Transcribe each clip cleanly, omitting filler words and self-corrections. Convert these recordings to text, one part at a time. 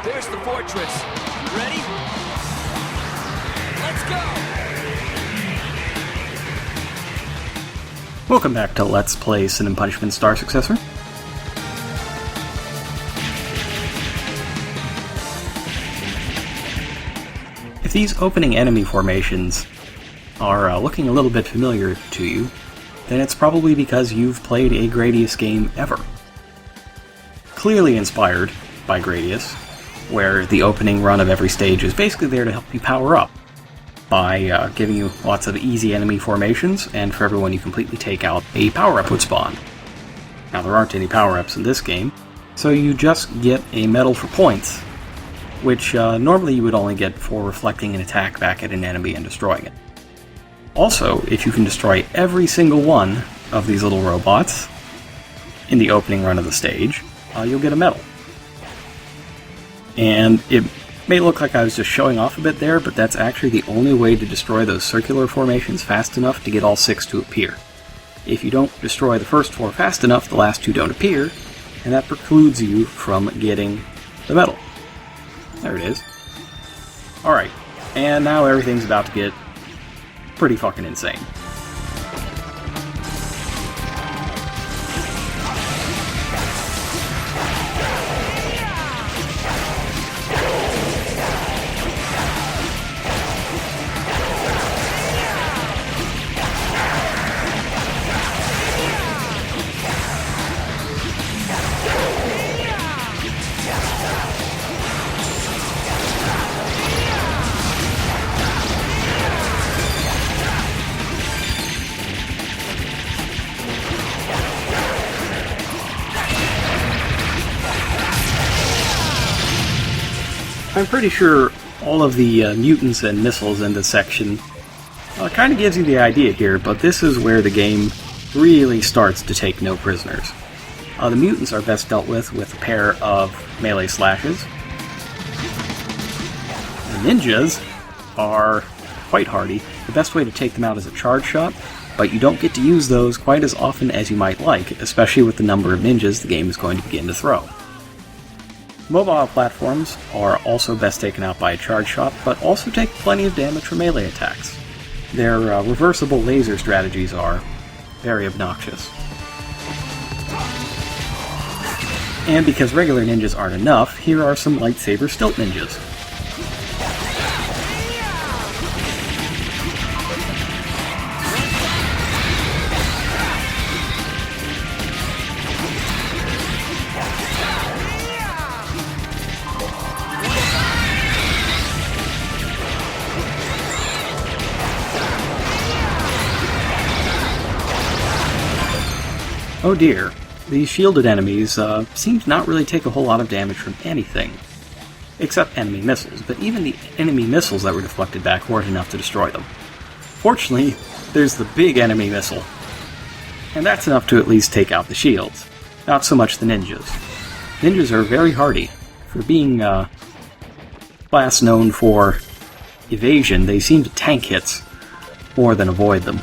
There's the fortress. You ready? Let's go! Welcome back to Let's Play Sin and Punishment Star Successor. If these opening enemy formations are looking a little bit familiar to you, then it's probably because you've played a Gradius game ever. Clearly inspired by Gradius, where the opening run of every stage is basically there to help you power up by giving you lots of easy enemy formations, and for everyone you completely take out, a power-up would spawn. Now, there aren't any power-ups in this game, so you just get a medal for points, which normally you would only get for reflecting an attack back at an enemy and destroying it. Also, if you can destroy every single one of these little robots in the opening run of the stage, you'll get a medal. And it may look like I was just showing off a bit there, but that's actually the only way to destroy those circular formations fast enough to get all 6 to appear. If you don't destroy the first 4 fast enough, the last 2 don't appear, and that precludes you from getting the medal. There it is. Alright, and now everything's about to get pretty fucking insane. I'm pretty sure all of the mutants and missiles in this section kind of gives you the idea here, but this is where the game really starts to take no prisoners. The mutants are best dealt with a pair of melee slashes. The ninjas are quite hardy. The best way to take them out is a charge shot, but you don't get to use those quite as often as you might like, especially with the number of ninjas the game is going to begin to throw. Mobile platforms are also best taken out by a charge shot, but also take plenty of damage from melee attacks. Their reversible laser strategies are very obnoxious. And because regular ninjas aren't enough, here are some lightsaber stilt ninjas. Oh dear, these shielded enemies seem to not really take a whole lot of damage from anything, except enemy missiles, but even the enemy missiles that were deflected back weren't enough to destroy them. Fortunately, there's the big enemy missile, and that's enough to at least take out the shields, not so much the ninjas. Ninjas are very hardy. For being a class known for evasion, they seem to tank hits more than avoid them.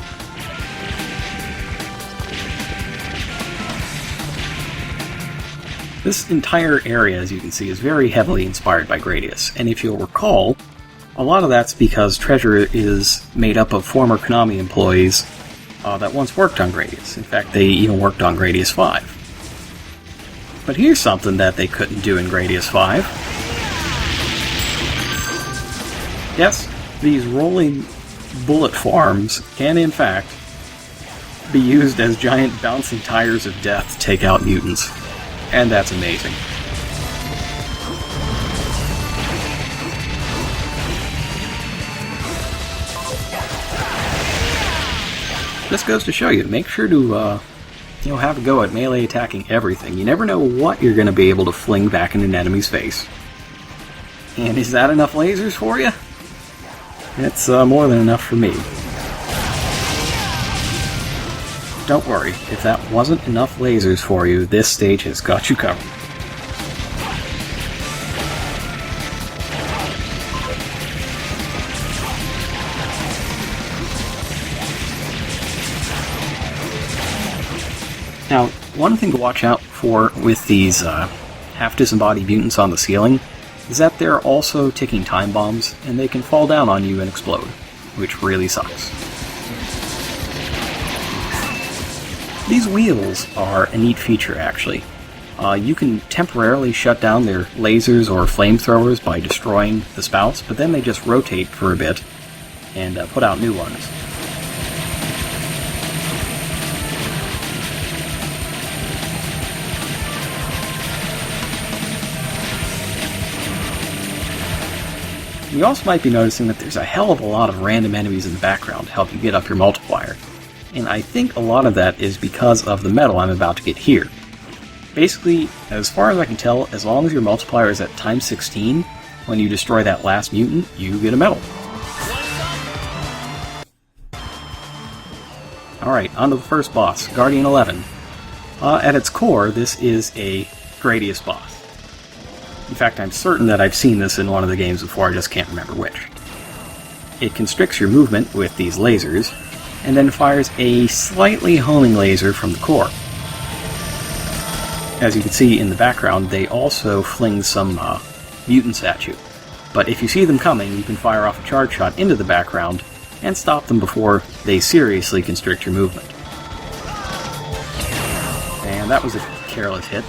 This entire area, as you can see, is very heavily inspired by Gradius, and if you'll recall, a lot of that's because Treasure is made up of former Konami employees that once worked on Gradius. In fact, they even worked on Gradius 5. But here's something that they couldn't do in Gradius 5. Yes, these rolling bullet farms can, in fact, be used as giant bouncing tires of death to take out mutants. And that's amazing. This goes to show you, make sure to have a go at melee attacking everything. You never know what you're going to be able to fling back in an enemy's face. And is that enough lasers for you? It's more than enough for me. Don't worry, if that wasn't enough lasers for you, this stage has got you covered. Now, one thing to watch out for with these half-disembodied mutants on the ceiling is that they're also ticking time bombs, and they can fall down on you and explode, which really sucks. These wheels are a neat feature, actually. You can temporarily shut down their lasers or flamethrowers by destroying the spouts, but then they just rotate for a bit and put out new ones. You also might be noticing that there's a hell of a lot of random enemies in the background to help you get up your multiplier, and I think a lot of that is because of the medal I'm about to get here. Basically, as far as I can tell, as long as your multiplier is at times 16, when you destroy that last mutant, you get a medal. Alright, on to the first boss, Guardian 11. At its core, this is a Gradius boss. In fact, I'm certain that I've seen this in one of the games before, I just can't remember which. It constricts your movement with these lasers, and then fires a slightly homing laser from the core. As you can see in the background, they also fling some mutants at you. But if you see them coming, you can fire off a charge shot into the background and stop them before they seriously constrict your movement. And that was a careless hit.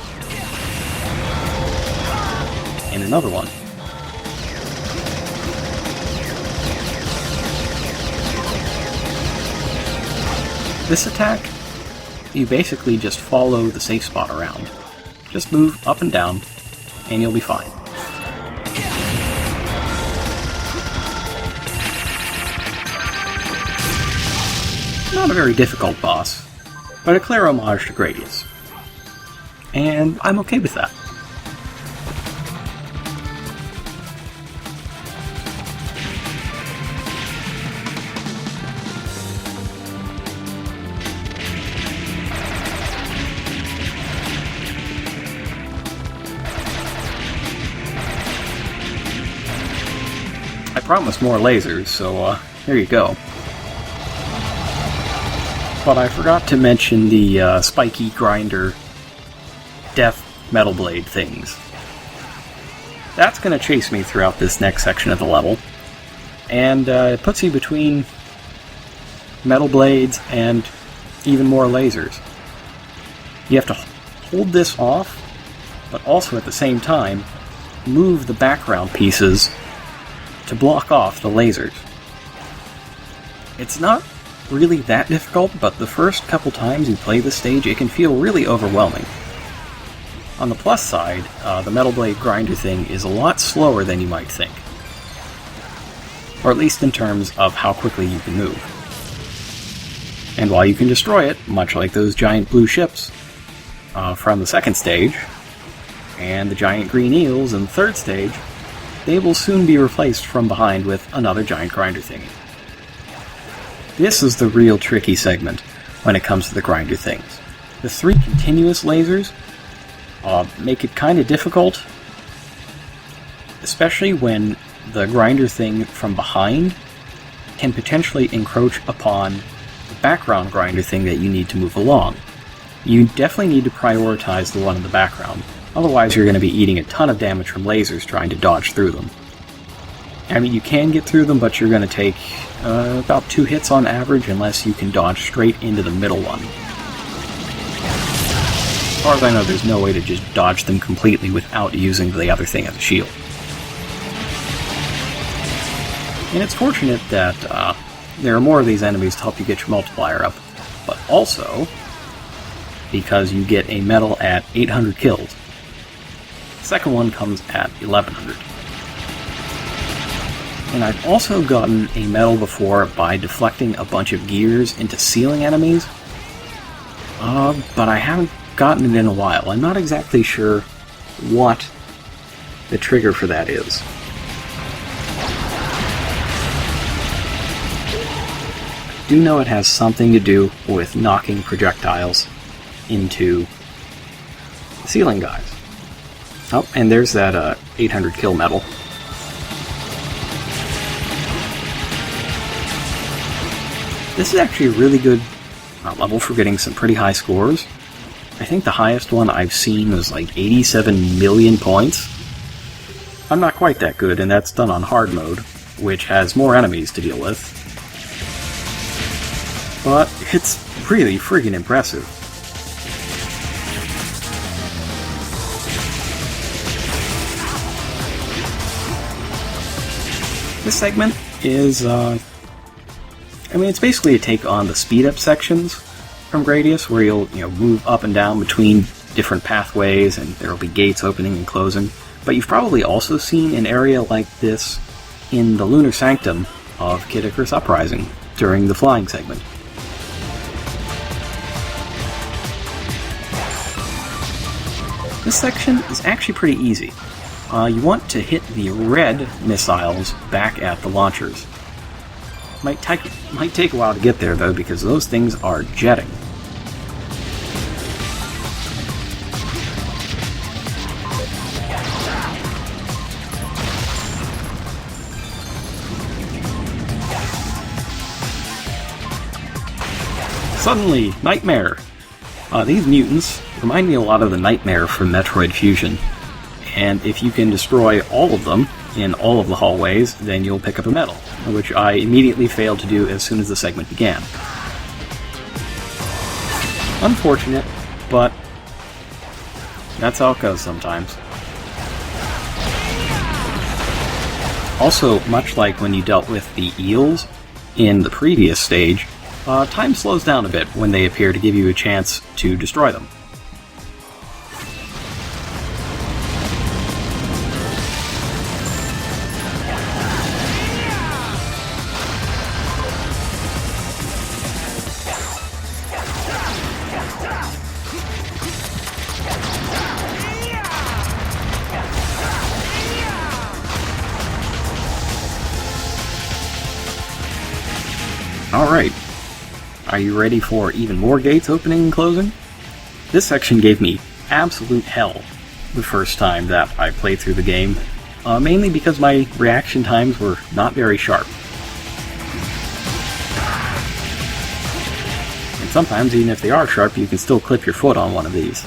And another one. This attack, you basically just follow the safe spot around. Just move up and down, and you'll be fine. Not a very difficult boss, but a clear homage to Gradius. And I'm okay with that. I promised more lasers, so here you go. But I forgot to mention the spiky grinder death metal blade things. That's going to chase me throughout this next section of the level, and it puts you between metal blades and even more lasers. You have to hold this off, but also at the same time move the background pieces to block off the lasers. It's not really that difficult, but the first couple times you play this stage, it can feel really overwhelming. On the plus side, the metal blade grinder thing is a lot slower than you might think. Or at least in terms of how quickly you can move. And while you can destroy it, much like those giant blue ships from the second stage, and the giant green eels in the third stage, they will soon be replaced from behind with another giant grinder thingy. This is the real tricky segment when it comes to the grinder things. The 3 continuous lasers make it kind of difficult, especially when the grinder thing from behind can potentially encroach upon the background grinder thing that you need to move along. You definitely need to prioritize the one in the background, otherwise you're going to be eating a ton of damage from lasers trying to dodge through them. I mean, you can get through them, but you're going to take about 2 hits on average unless you can dodge straight into the middle one. As far as I know, there's no way to just dodge them completely without using the other thing as a shield. And it's fortunate that there are more of these enemies to help you get your multiplier up, but also because you get a medal at 800 kills. The second one comes at 1100. And I've also gotten a medal before by deflecting a bunch of gears into ceiling enemies, but I haven't gotten it in a while. I'm not exactly sure what the trigger for that is. I do know it has something to do with knocking projectiles into the ceiling guys. Oh, and there's that 800 kill medal. This is actually a really good level for getting some pretty high scores. I think the highest one I've seen was like 87 million points. I'm not quite that good, and that's done on hard mode, which has more enemies to deal with. But it's really friggin' impressive. This segment is, it's basically a take on the speed-up sections from Gradius, where you'll, move up and down between different pathways, and there'll be gates opening and closing. But you've probably also seen an area like this in the Lunar Sanctum of Kid Icarus Uprising during the flying segment. This section is actually pretty easy. You want to hit the red missiles back at the launchers. Might take a while to get there, though, because those things are jetting. Suddenly, Nightmare! These mutants remind me a lot of the Nightmare from Metroid Fusion. And if you can destroy all of them in all of the hallways, then you'll pick up a medal, which I immediately failed to do as soon as the segment began. Unfortunate, but that's how it goes sometimes. Also, much like when you dealt with the eels in the previous stage, time slows down a bit when they appear to give you a chance to destroy them. Alright, are you ready for even more gates opening and closing? This section gave me absolute hell the first time that I played through the game, mainly because my reaction times were not very sharp. And sometimes, even if they are sharp, you can still clip your foot on one of these.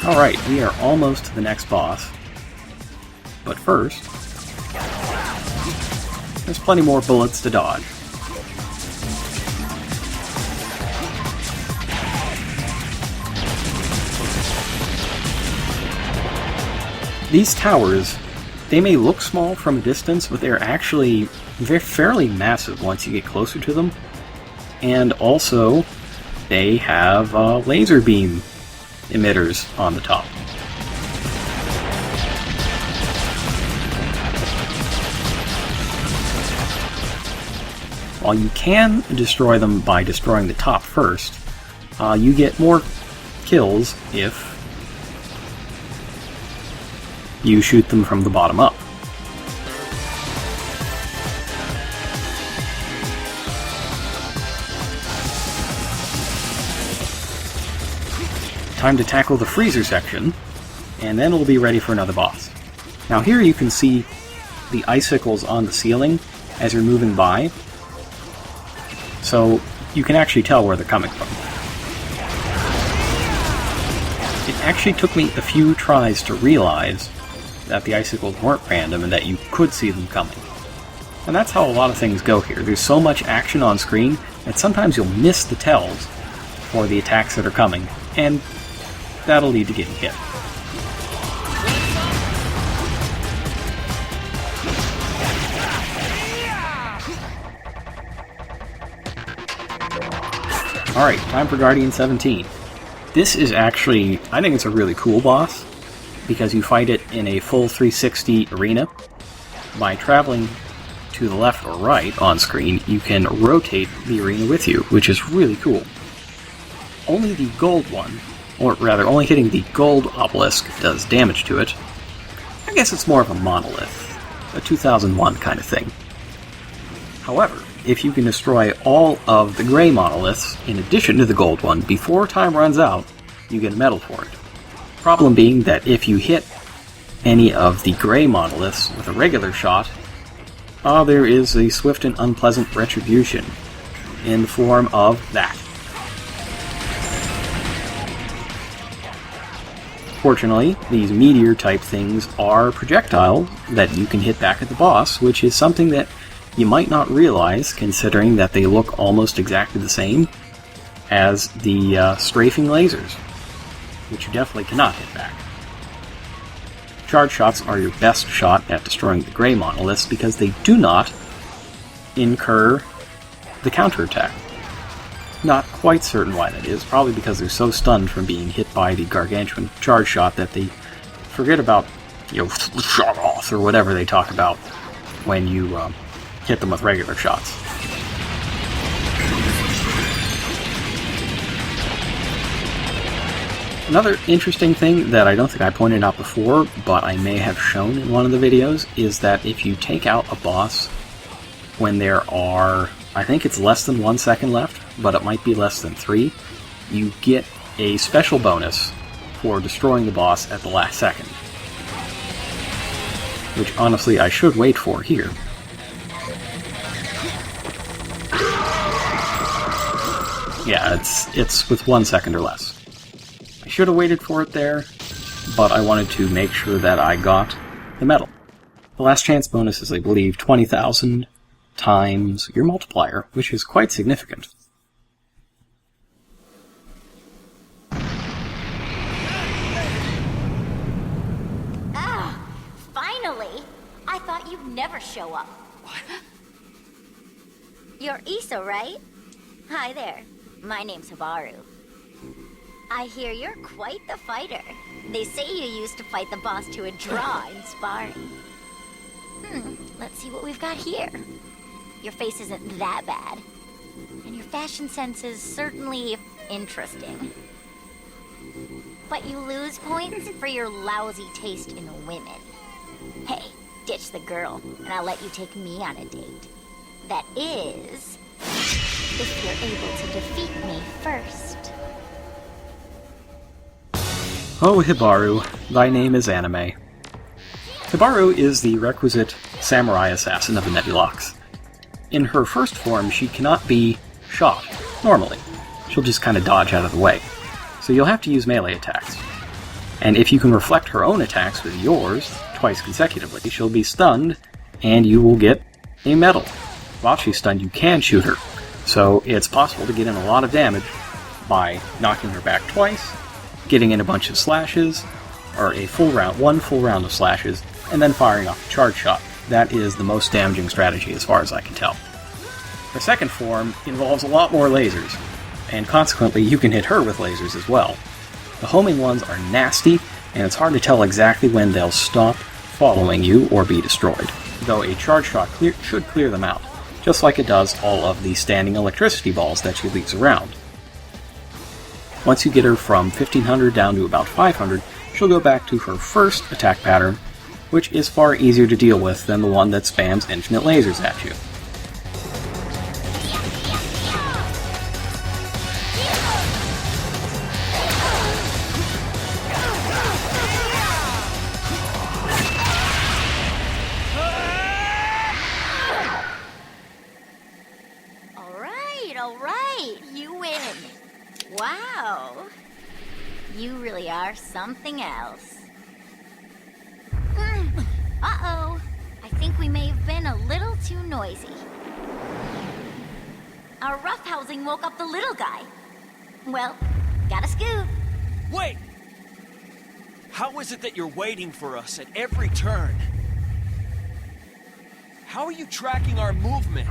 Alright, we are almost to the next boss. But first, there's plenty more bullets to dodge. These towers, they may look small from a distance, but they're fairly massive once you get closer to them. And also, they have laser beam emitters on the top. While you can destroy them by destroying the top first, you get more kills if you shoot them from the bottom up. Time to tackle the freezer section, and then we'll be ready for another boss. Now here you can see the icicles on the ceiling as you're moving by, so you can actually tell where they're coming from. It actually took me a few tries to realize that the icicles weren't random and that you could see them coming. And that's how a lot of things go here. There's so much action on screen that sometimes you'll miss the tells for the attacks that are coming, and that'll lead to getting hit. Alright, time for Guardian 17. This is actually, I think it's a really cool boss, because you fight it in a full 360 arena. By traveling to the left or right on screen, you can rotate the arena with you, which is really cool. Only the gold one, or rather, only hitting the gold obelisk does damage to it. I guess it's more of a monolith, a 2001 kind of thing. However, if you can destroy all of the gray monoliths, in addition to the gold one, before time runs out, you get a medal for it. Problem being that if you hit any of the gray monoliths with a regular shot, there is a swift and unpleasant retribution in the form of that. Fortunately, these meteor-type things are projectiles that you can hit back at the boss, which is something that you might not realize, considering that they look almost exactly the same as the strafing lasers, which you definitely cannot hit back. Charge shots are your best shot at destroying the gray monoliths because they do not incur the counterattack. Not quite certain why that is, probably because they're so stunned from being hit by the gargantuan charge shot that they forget about, shot off, or whatever they talk about when you hit them with regular shots. Another interesting thing that I don't think I pointed out before, but I may have shown in one of the videos, is that if you take out a boss when there are, I think it's less than 1 second left, but it might be less than 3, you get a special bonus for destroying the boss at the last second. Which, honestly, I should wait for here. Yeah, it's with 1 second or less. I should have waited for it there, but I wanted to make sure that I got the medal. The last chance bonus is, I believe, 20,000 times your multiplier, which is quite significant. Finally! I thought you'd never show up. What? You're Issa, right? Hi there. My name's Hibaru. I hear you're quite the fighter. They say you used to fight the boss to a draw in sparring. Let's see what we've got here. Your face isn't that bad. And your fashion sense is certainly interesting. But you lose points for your lousy taste in women. Hey, ditch the girl, and I'll let you take me on a date. That is, if you're able to defeat me first. Oh, Hibaru, thy name is anime. Hibaru is the requisite samurai assassin of the Nebulox. In her first form, she cannot be shot, normally. She'll just kind of dodge out of the way. So you'll have to use melee attacks. And if you can reflect her own attacks with yours, twice consecutively, she'll be stunned, and you will get a medal. While she's stunned, you can shoot her. So it's possible to get in a lot of damage by knocking her back twice, getting in a bunch of slashes, or one full round of slashes, and then firing off a charge shot. That is the most damaging strategy as far as I can tell. Her second form involves a lot more lasers, and consequently you can hit her with lasers as well. The homing ones are nasty, and it's hard to tell exactly when they'll stop following you or be destroyed, though a charge shot should clear them out, just like it does all of the standing electricity balls that she leaves around. Once you get her from 1500 down to about 500, she'll go back to her first attack pattern, which is far easier to deal with than the one that spams infinite lasers at you. Alright, you win. Wow. You really are something else. Uh-oh. I think we may have been a little too noisy. Our roughhousing woke up the little guy. Well, gotta scoot. Wait! How is it that you're waiting for us at every turn? How are you tracking our movement?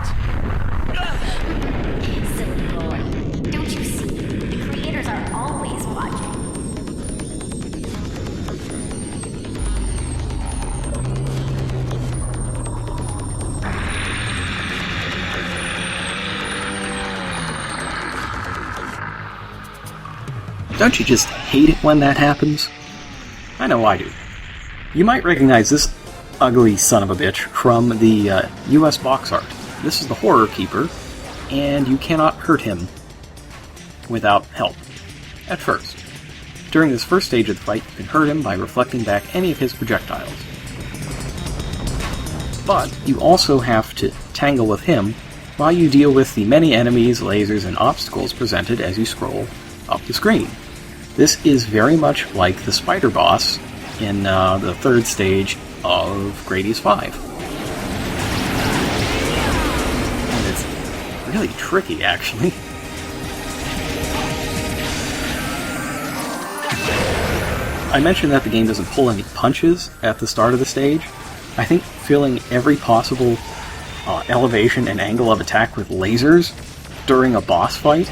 Silly boy. Don't you see? The creators are always watching. Don't you just hate it when that happens? I know I do. You might recognize this ugly son of a bitch from the US box art. This is the Horror Keeper, and you cannot hurt him without help, at first. During this first stage of the fight, you can hurt him by reflecting back any of his projectiles. But you also have to tangle with him while you deal with the many enemies, lasers, and obstacles presented as you scroll up the screen. This is very much like the spider boss in the third stage of Gradius 5. And it's really tricky, actually. I mentioned that the game doesn't pull any punches at the start of the stage. I think filling every possible elevation and angle of attack with lasers during a boss fight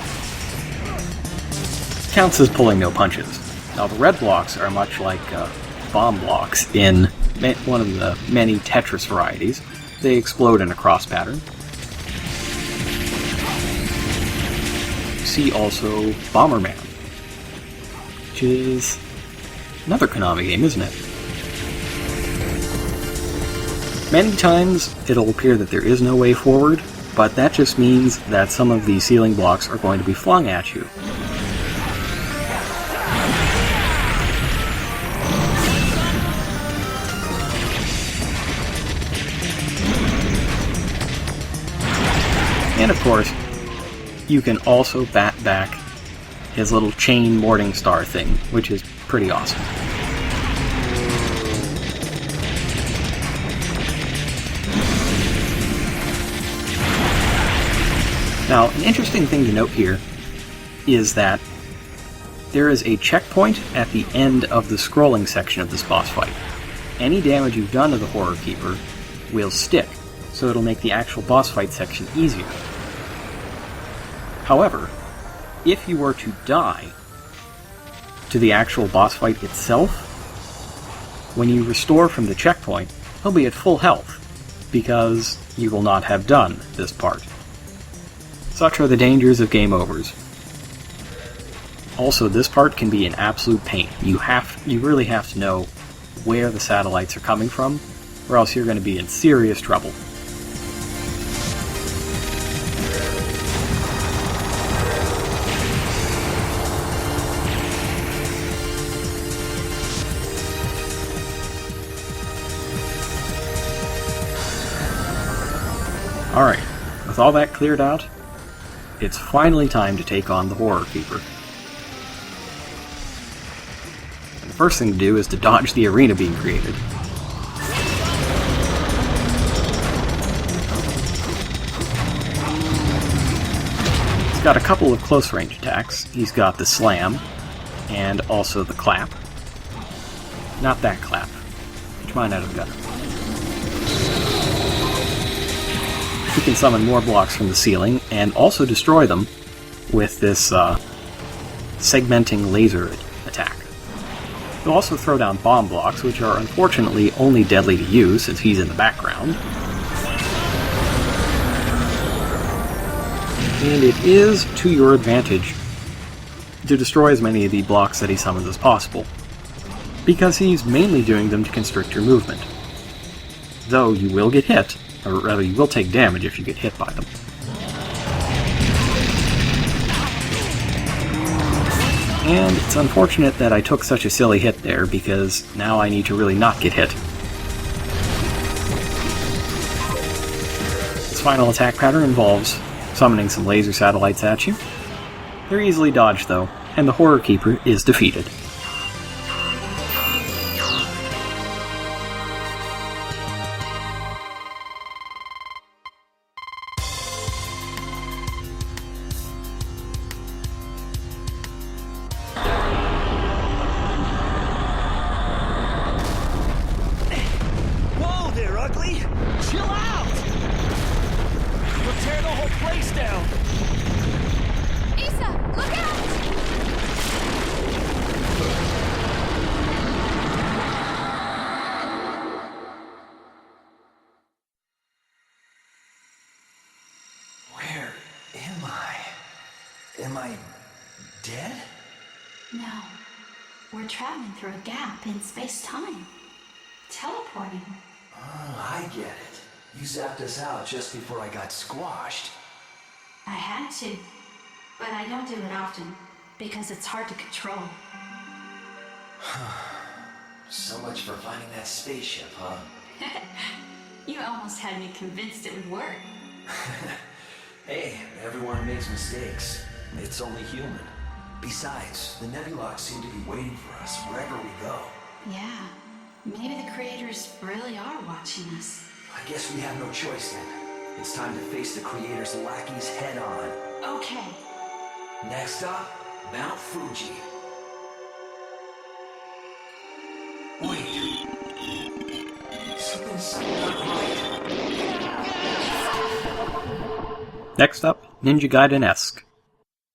counts as pulling no punches. Now, the red blocks are much like bomb blocks in one of the many Tetris varieties. They explode in a cross pattern. See also Bomberman, which is another Konami game, isn't it? Many times it'll appear that there is no way forward, but that just means that some of the ceiling blocks are going to be flung at you. And of course, you can also bat back his little chain morning star thing, which is pretty awesome. Now, an interesting thing to note here is that there is a checkpoint at the end of the scrolling section of this boss fight. Any damage you've done to the Horror Keeper will stick, so it'll make the actual boss fight section easier. However, if you were to die to the actual boss fight itself, when you restore from the checkpoint, he'll be at full health, because you will not have done this part. Such are the dangers of game overs. Also, this part can be an absolute pain. You really have to know where the satellites are coming from, or else you're going to be in serious trouble. Alright, with all that cleared out, it's finally time to take on the Horror Keeper. And the first thing to do is to dodge the arena being created. He's got a couple of close range attacks. He's got the slam, and also the clap. Not that clap. Get your mind out of the gutter. You can summon more blocks from the ceiling, and also destroy them with this segmenting laser attack. He'll also throw down bomb blocks, which are unfortunately only deadly to you since he's in the background. And it is to your advantage to destroy as many of the blocks that he summons as possible, because he's mainly doing them to constrict your movement. Though you will get hit, or rather, you will take damage if you get hit by them. And it's unfortunate that I took such a silly hit there, because now I need to really not get hit. This final attack pattern involves summoning some laser satellites at you. They're easily dodged, though, and the Horror Keeper is defeated. Chill out! We'll tear the whole place down! Issa, look out! Where am I? Am I dead? No. We're traveling through a gap in space-time. Teleporting. Oh, I get it. You zapped us out just before I got squashed. I had to, but I don't do it often because it's hard to control. So much for finding that spaceship, huh? You almost had me convinced it would work. Hey, everyone makes mistakes. It's only human. Besides, the Nebulogs seem to be waiting for us wherever we go. Yeah, maybe the creators really are watching us. I guess we have no choice then. It's time to face the creators' lackeys head on. Okay. Next up, Mount Fuji. Wait. Something's not right. Next up, Ninja Gaiden-esque.